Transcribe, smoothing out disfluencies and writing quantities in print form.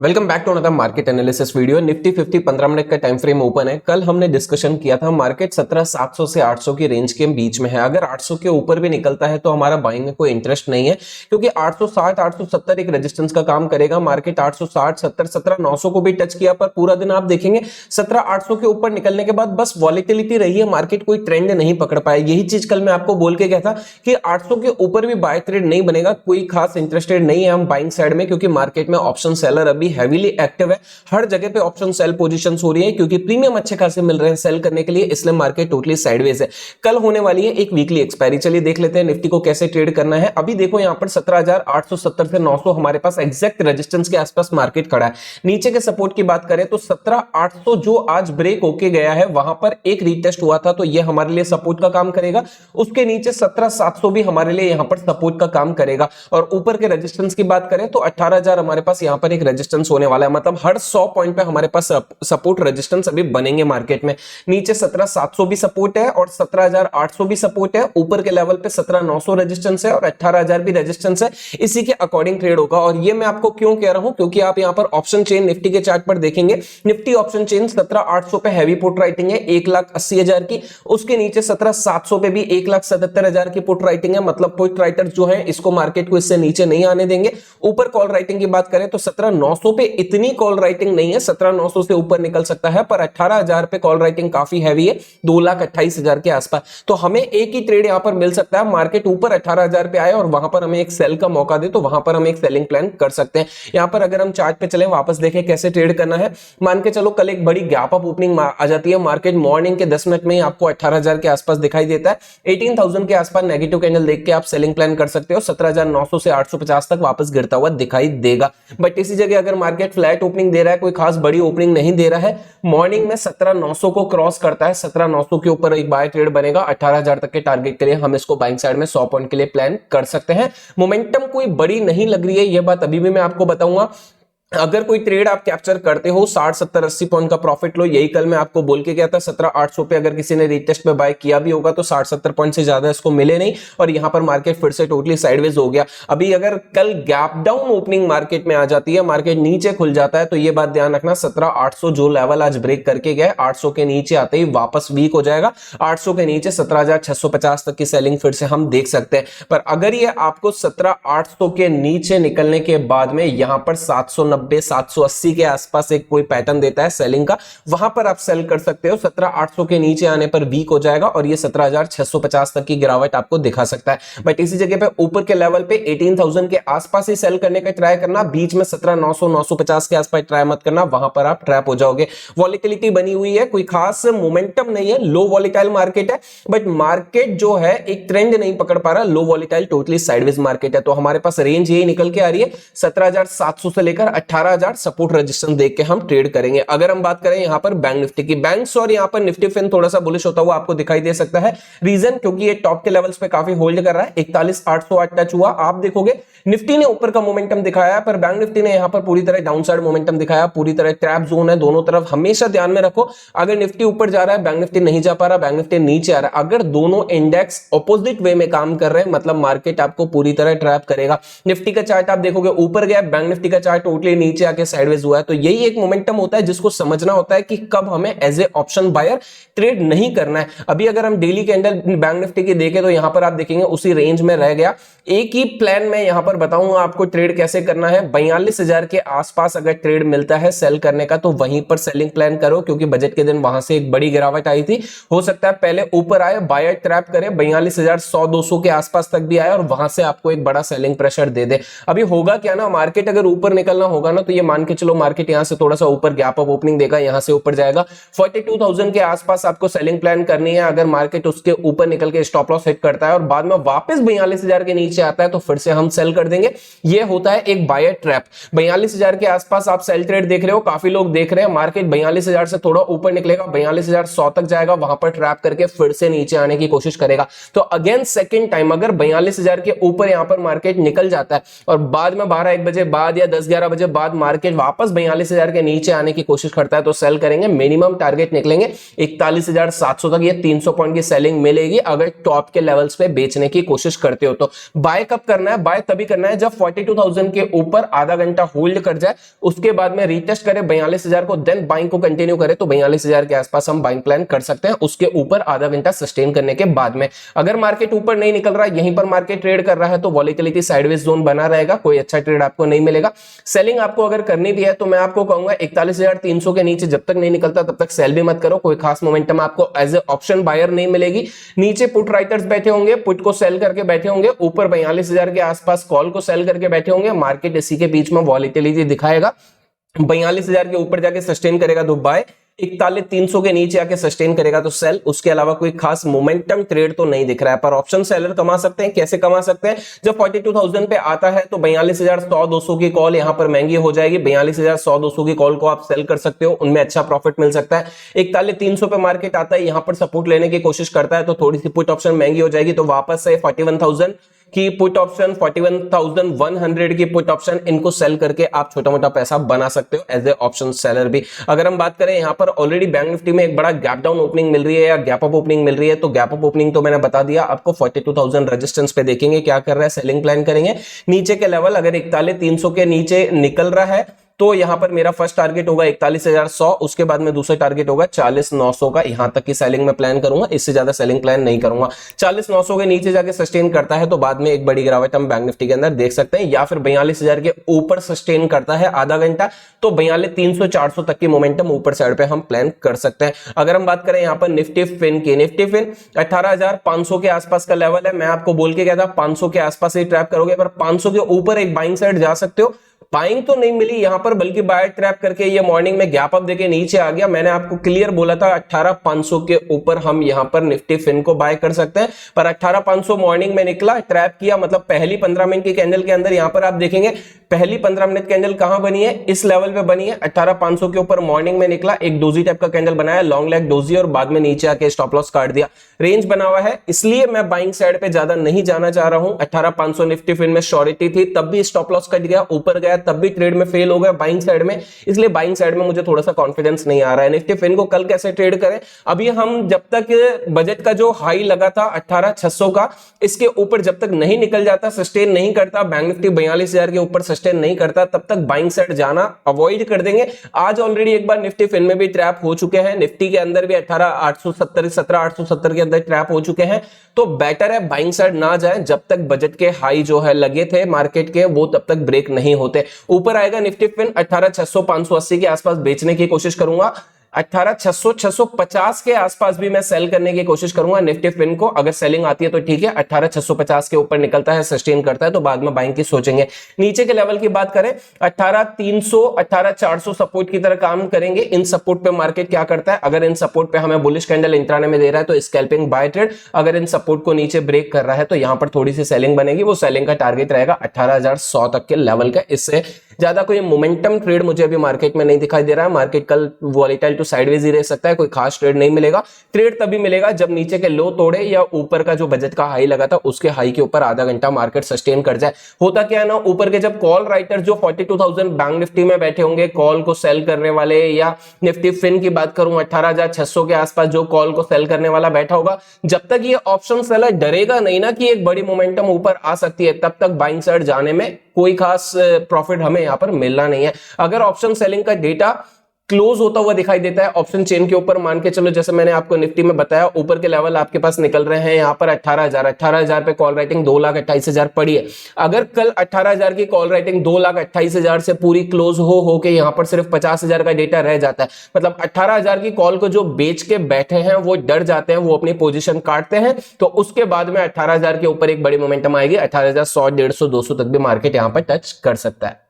Welcome back to another market analysis video. Nifty 50 15 minute का time frame open है। कल हमने डिस्कशन किया था मार्केट 17,700 से 800 की रेंज के बीच में है। अगर 800 के ऊपर भी निकलता है तो हमारा बाइंग में कोई इंटरेस्ट नहीं है, क्योंकि 860 870 एक रेजिस्टेंस का काम करेगा। मार्केट 860 70 17,900 को भी टच किया, पर पूरा दिन आप देखेंगे 17,800 के ऊपर निकलने के बाद बस वॉलेटिलिटी रही है, मार्केट कोई ट्रेंड नहीं पकड़ पाया। यही चीज कल मैं आपको बोल के गया था कि 800 के ऊपर भी बाय ट्रेड नहीं बनेगा। कोई खास इंटरेस्टेड नहीं है हम बाइंग साइड में, क्योंकि मार्केट में ऑप्शन सेलर अभी हैवीली एक्टिव है। हर जगह पे ऑप्शन सेल पोजीशंस हो रही है, क्योंकि प्रीमियम अच्छे खासे मिल रहे हैं सेल करने के लिए, इसलिए मार्केट टोटली साइडवेज है। कल होने वाली है एक वीकली एक्सपायरी। चलिए देख लेते हैं निफ्टी को कैसे ट्रेड करना है। अभी देखो यहां पर 17,870 से 900 हमारे पास एग्जैक्ट रेजिस्टेंस के आसपास मार्केट खड़ा है। नीचे के सपोर्ट की बात करें तो 17,800 जो आज ब्रेक होके गया है, वहां पर एक रीटेस्ट हुआ था, तो ये हमारे लिए सपोर्ट का काम करेगा। उसके नीचे 17,700 भी हमारे लिए यहां पर सपोर्ट का काम करेगा। और ऊपर के रेजिस्टेंस की बात करें तो 18,000 हमारे पास यहां पर एक रेजिस्टेंस होने वाला है। मतलब हर 100 पॉइंट पे हमारे पास सपोर्ट रेजिस्टेंस अभी बनेंगे मार्केट में। नीचे 17,700 भी सपोर्ट है और 17,800 भी सपोर्ट है। ऊपर के लेवल पे 17,900 रेजिस्टेंस है और 18,000 भी रेजिस्टेंस है। इसी के अकॉर्डिंग ट्रेड होगा। और ये मैं आपको क्यों कह रहा हूं, क्योंकि आप यहां पर ऑप्शन चेन निफ्टी के चार्ट पर देखेंगे, निफ्टी ऑप्शन चेन 17,800 पे हैवी पुट राइटिंग है 1,80,000 की। उसके नीचे 17,700 पे भी 1,77,000 की पुट राइटिंग है। मतलब पुट राइटर जो है इसको मार्केट को इससे नीचे नहीं आने देंगे। ऊपर कॉल राइटिंग की बात करें तो 17,900 पे इतनी कॉल राइटिंग नहीं है, 17,900 से ऊपर निकल सकता है, पर 18,000 पे कॉल राइटिंग काफी हैवी है, 2,28,000 के आसपास। तो हमें एक ही ट्रेड यहां पर मिल सकता है, मार्केट ऊपर 18,000 पे आए और वहां पर हमें एक सेल का मौका दे, तो वहां पर हम एक सेलिंग प्लान कर सकते हैं। यहां पर अगर हम चार्ट पे चले, वापस देखें कैसे ट्रेड करना है। मान के चलो कल एक बड़ी गैप अप ओपनिंग आ जाती है, मार्केट मॉर्निंग के 10 मिनट में ही आपको 18,000 के आसपास दिखाई देता है। 18,000 के आसपास नेगेटिव कैंडल देख के आप सेलिंग प्लान कर सकते हो। 17,900 से 850 तक वापस गिरता हुआ दिखाई देगा। बट इसी जगह अगर मार्केट फ्लैट ओपनिंग दे रहा है, कोई खास बड़ी ओपनिंग नहीं दे रहा है, मॉर्निंग में 17,900 को क्रॉस करता है, 17,900 के ऊपर एक बाय ट्रेड बनेगा। 18,000 तक के टारगेट के लिए हम इसको बाइंग साइड में 100 पॉइंट के लिए प्लान कर सकते हैं। मोमेंटम कोई बड़ी नहीं लग रही है, यह बात अभी भी मैं आपको बताऊंगा। अगर कोई ट्रेड आप कैप्चर करते हो 60 70 80 पॉइंट का प्रॉफिट लो, यही कल मैं आपको बोल के गया था। 17,800 पे अगर किसी ने रीटेस्ट पे बाय किया भी होगा तो 60 70 पॉइंट से ज्यादा इसको मिले नहीं, और यहां पर मार्केट फिर से टोटली साइडवेज हो गया। अभी अगर कल गैप डाउन ओपनिंग मार्केट में आ जाती है, मार्केट नीचे खुल जाता है, तो ये बात ध्यान रखना 17,800 जो लेवल आज ब्रेक करके गया, 800 के नीचे आते ही वापस वीक हो जाएगा। 800 के नीचे 17,650 तक की सेलिंग फिर से हम देख सकते हैं। पर अगर ये आपको 17,800 के नीचे निकलने के बाद में यहां पर 790 780 के आसपास एक कोई पैटर्न देता है सेलिंग का, वहां पर आप सेल कर सकते हो। 17,800 के नीचे आने पर वीक हो जाएगा और ये 17,650 तक की गिरावट आपको दिखा सकता है। बट इसी जगह पे ऊपर के लेवल पे 18,000 के आसपास ही सेल करने का ट्राई करना, बीच में 17,900 950 के आसपास ट्राई मत करना, वहां पर आप ट्रैप हो जाओगे। वॉलेटिलिटी बनी हुई है, कोई खास मोमेंटम नहीं है, लो वॉलेटाइल मार्केट है। बट मार्केट जो है एक ट्रेंड नहीं पकड़ पा रहा, लो वॉलेटाइल टोटली साइडवेज मार्केट है। तो हमारे पास रेंज यही निकल के आ रही है 17,700 से लेकर 18,000 सपोर्ट रेजिस्टेंस देख के हम ट्रेड करेंगे। अगर हम बात करें यहां पर बैंक निफ्टी की, बैंक्स और यहां पर निफ्टी फिन थोड़ा सा बुलिश होता हुआ आपको दिखाई दे सकता है। रीजन क्योंकि ये टॉप के लेवल्स पे काफी होल्ड कर रहा है। 41,808 टच हुआ। आप देखोगे निफ्टी ने ऊपर का मोमेंटम दिखाया, पर बैंक निफ्टी ने यहां पर पूरी तरह डाउनसाइड मोमेंटम दिखाया, पूरी तरह ट्रैप जोन है दोनों तरफ। हमेशा ध्यान में रखो, अगर निफ्टी ऊपर जा रहा है, बैंक निफ्टी नहीं जा पा रहा, बैंक निफ्टी नीचे आ रहा है, अगर दोनों इंडेक्स ऑपोजिट वे में काम कर रहे हैं, मतलब मार्केट आपको पूरी तरह ट्रैप करेगा। निफ्टी का चार्ट आप देखोगे ऊपर गया, बैंक निफ्टी का चार्ट टोटली नीचे आके साइडवेज हुआ है। तो यही एक मोमेंटम होता है जिसको समझना होता है कि कब हमें as a option buyer trade नहीं करना है। अभी अगर हम डेली कैंडल बैंक निफ्टी की देखें तो यहां पर आप देखेंगे उसी रेंज में रह गया। एक ही प्लान में यहां पर बताऊंगा आपको ट्रेड कैसे करना है। 42,000 के आसपास अगर ट्रेड मिलता है सेल करने का, तो वहीं पर सेलिंग प्लान करो, क्योंकि बजट के दिन वहां से एक बड़ी गिरावट आई थी। हो सकता है पहले ऊपर आए, बायर ट्रैप करे, 42,100 200 के आसपास तक भी आए और वहां से आपको एक बड़ा सेलिंग प्रेशर दे दे। अभी होगा क्या ना, मार्केट अगर ऊपर निकलना होगा ना, तो ये मान के चलो मार्केट यहां से थोड़ा सा ऊपर गैप अप ओपनिंग देगा, यहां से ऊपर जाएगा। 42,000 के आसपास आपको सेलिंग प्लान करनी है। अगर मार्केट उसके ऊपर निकल के स्टॉप लॉस हिट करता है और बाद में वापस 42,000 के नीचे आता है, तो फिर से हम सेल कर देंगे। ये होता है एक बायर ट्रैप। 42,000 के आसपास आप सेल ट्रेड देख रहे हो, काफी लोग देख रहे हैं। मार्केट 42,000 से थोड़ा ऊपर निकलेगा, 42,100 तक जाएगा, वहां पर ट्रैप करके फिर से नीचे आने की कोशिश करेगा। तो अगेन सेकंड टाइम अगर 42,000 के ऊपर यहां पर मार्केट निकल जाता है और बाद में 12 1 बजे बाद या 10 11 बजे बाद मार्केट वापस 42,000 के नीचे आने की कोशिश करता है तो सेल करेंगे। मिनिमम टारगेट निकलेंगे 41,700 तक, ये 300 पॉइंट की सेलिंग मिलेगी अगर टॉप के लेवल्स पे बेचने की कोशिश करते हो तो। बाय कब करना है? बाय तभी करना है जब 42,000 के ऊपर आधा घंटा होल्ड कर जाए, उसके बाद में रीटेस्ट करे 42,000 को, देन बाइंग को कंटिन्यू करे तो 42,000 के आसपास हम बाइंग प्लान कर सकते हैं। उसके ऊपर आधा घंटा सस्टेन करने के बाद में अगर मार्केट ऊपर नहीं निकल रहा, यहीं पर मार्केट ट्रेड कर रहा है तो वॉलेटिलिटी साइडवेज जोन बना रहेगा, कोई अच्छा ट्रेड आपको नहीं मिलेगा। सेलिंग आपको अगर करनी भी है तो मैं आपको कहूंगा 41,300 के नीचे जब तक नहीं निकलता तब तक सेल भी मत करो, कोई खास मोमेंटम आपको एज ए ऑप्शन बायर नहीं मिलेगी। नीचे पुट राइटर्स बैठे होंगे, पुट को सेल करके बैठे होंगे, ऊपर 42,000 के आसपास कॉल को सेल करके बैठे होंगे। मार्केट इसी के बीच में वॉलेटिलिटी दिखाएगा, 42,000 के ऊपर जाके सस्टेन करेगा तो बाय, 41,300 के नीचे आके सस्टेन करेगा तो सेल। उसके अलावा कोई खास मोमेंटम ट्रेड तो नहीं दिख रहा है। पर ऑप्शन सेलर कमा सकते हैं। कैसे कमा सकते हैं? जब 42,000 पे आता है तो 42,100-200 की कॉल यहां पर महंगी हो जाएगी। 42,100-200 की कॉल को आप सेल कर सकते हो, उनमें अच्छा प्रॉफिट मिल सकता है। 41,300 पे मार्केट आता है, यहां पर सपोर्ट लेने की कोशिश करता है तो थोड़ी सी पुट ऑप्शन महंगी हो जाएगी, तो वापस से 41,000 की पुट ऑप्शन, 41,100 की पुट ऑप्शन, इनको सेल करके आप छोटा मोटा पैसा बना सकते हो एज ए ऑप्शन सेलर भी। अगर हम बात करें यहां पर ऑलरेडी बैंक निफ्टी में एक बड़ा गैप डाउन ओपनिंग मिल रही है या गैप अप ओपनिंग मिल रही है, तो गैप अप ओपनिंग तो मैंने बता दिया आपको। 42,000 रेजिस्टेंस पे देखेंगे क्या कर रहा है, सेलिंग प्लान करेंगे। नीचे के लेवल अगर 41,300 के नीचे निकल रहा है तो यहां पर मेरा फर्स्ट टारगेट होगा 41,100, उसके बाद में दूसरा टारगेट होगा 40,900 का। यहां तक की सेलिंग में प्लान करूंगा, इससे ज्यादा सेलिंग प्लान नहीं करूंगा। 40,900 के नीचे जाके सस्टेन करता है तो बाद में एक बड़ी गिरावट हम बैंक निफ्टी के अंदर देख सकते हैं, या फिर 42,000 के ऊपर सस्टेन करता है आधा घंटा तो 42,300-400 तक की मोमेंटम ऊपर साइड पे हम प्लान कर सकते हैं। अगर हम बात करें यहां पर निफ्टी फिन की, निफ्टी फिन 18,500 के आसपास का लेवल है। मैं आपको बोल के गया था 500 के आसपास ही ट्रैप करोगे, पर 500 के ऊपर एक बाइंग साइड जा सकते हो। बाइंग तो नहीं मिली यहां पर, बल्कि बाय ट्रैप करके ये मॉर्निंग में गैप अप देके नीचे आ गया। मैंने आपको क्लियर बोला था 18,500 के ऊपर हम यहां पर निफ्टी फिन को बाय कर सकते हैं, पर 18,500 मॉर्निंग में निकला, ट्रैप किया, मतलब पहली 15 मिनट की कैंडल के अंदर यहां पर आप देखेंगे पहली 15 मिनट कैंडल कहां बनी है, इस लेवल पे बनी है। 18,500 के ऊपर मॉर्निंग में निकला, एक डोजी टाइप का कैंडल बनाया, लॉन्ग लेग डोजी, और बाद में नीचे आके स्टॉप लॉस काट दिया। रेंज बना हुआ है, इसलिए मैं बाइंग साइड पे ज्यादा नहीं जाना चाह रहा हूं। 18,500 निफ्टी फिन में श्योरिटी थी, तब भी स्टॉप लॉस कट गया, ऊपर गया तब भी ट्रेड में फेल हो गया बाइंग साइड में, इसलिए बाइंग साइड में मुझे थोड़ा सा कॉन्फिडेंस नहीं आ रहा है। निफ्टी फिन को कल कैसे ट्रेड करें? अभी हम जब तक बजट का जो हाई लगा था 18,600 का, इसके ऊपर जब तक नहीं निकल जाता, सस्टेन नहीं करता, बैंक निफ्टी 42,000 के ऊपर सस्टेन नहीं करता, तब तक बाइंग साइड जाना अवॉइड कर देंगे। आज ऑलरेडी एक बार निफ्टी फिन में भी ट्रैप हो चुके हैं, निफ्टी के अंदर भी 17,870 के अंदर ट्रैप हो चुके हैं, तो बेटर है बाइंग साइड ना जाए जब तक बजट के हाई जो है लगे थे मार्केट के, वो तब तक ब्रेक नहीं होते। ऊपर आएगा निफ्टी फिन 18,600 580 के आसपास बेचने की कोशिश करूंगा। 18,600 650 के आसपास भी मैं सेल करने की कोशिश करूंगा निफ्टी फिन को। अगर सेलिंग आती है तो ठीक है, 18,650 के ऊपर निकलता है, सस्टेन करता है तो बाद में बाइंग की सोचेंगे। नीचे के लेवल की बात करें 18,300 18,400 सपोर्ट की तरह काम करेंगे। इन सपोर्ट पे मार्केट क्या करता है? अगर इन सपोर्ट पे हमें बुलिश कैंडल इंट्राडे में दे रहा है तो स्कैल्पिंग बाय ट्रेड, अगर इन सपोर्ट को नीचे ब्रेक कर रहा है तो यहां पर थोड़ी सी सेलिंग बनेगी। वो सेलिंग का टारगेट रहेगा 18,100 तक के लेवल का। इससे ज्यादा कोई मोमेंटम ट्रेड मुझे अभी मार्केट में नहीं दिखाई दे रहा है। मार्केट कल वॉलेटाइल टू साइडवेज ही रह सकता है, कोई खास ट्रेड नहीं मिलेगा। ट्रेड तभी मिलेगा जब नीचे के लो तोड़े या ऊपर का जो बजट का हाई लगा था उसके हाई के ऊपर आधा घंटा मार्केट सस्टेन कर जाए। होता क्या है ना, ऊपर के जब कॉल राइटर जो 42,000 बैंक निफ्टी में बैठे होंगे कॉल को सेल करने वाले, या निफ्टी फिन की बात करूं 18,600 के आसपास जो कॉल को सेल करने वाला बैठा होगा, जब तक ये ऑप्शन सेलर डरेगा नहीं ना कि एक बड़ी मोमेंटम ऊपर आ सकती है, तब तक बाइंग साइड जाने में कोई खास प्रॉफिट हमें यहां पर मिलना नहीं है। अगर ऑप्शन सेलिंग का डेटा क्लोज होता हुआ दिखाई देता है ऑप्शन चेन के ऊपर, मान के चलो जैसे मैंने आपको निफ्टी में बताया ऊपर के लेवल आपके पास निकल रहे हैं यहां पर 18,000 पे कॉल राइटिंग 2,28,000 पड़ी है। अगर कल 18,000 की कॉल राइटिंग 2,28,000 से पूरी क्लोज हो के यहां पर सिर्फ 50,000 का डेटा रह जाता है, मतलब 18,000 की कॉल को जो बेच के बैठे हैं वो डर जाते हैं, वो अपनी पोजीशन काटते हैं, तो उसके बाद में 18,000 के ऊपर एक बड़ी मोमेंटम आएगी। 18,100 150 200 तक भी मार्केट यहां पर टच कर सकता है।